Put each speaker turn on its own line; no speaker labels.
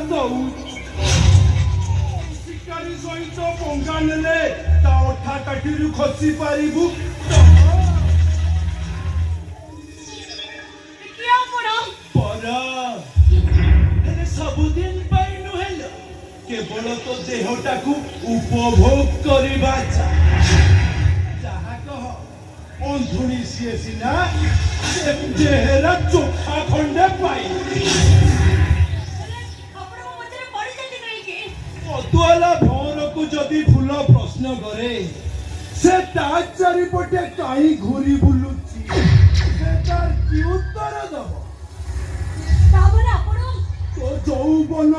दऊ शिकारी सहित पंगा नेले ता अठा काठी खसी पारिबु सबुदिन केवल तो देहटा को उपभोग करवा जहा कह अंधुणी सी सीना देहरा चोखा खंडे पाई अतुआला भौर को जदि फूल प्रश्न करे से तार चारिपटे कहीं घूरी बुलुची से तार की उत्तर दब तो यौवन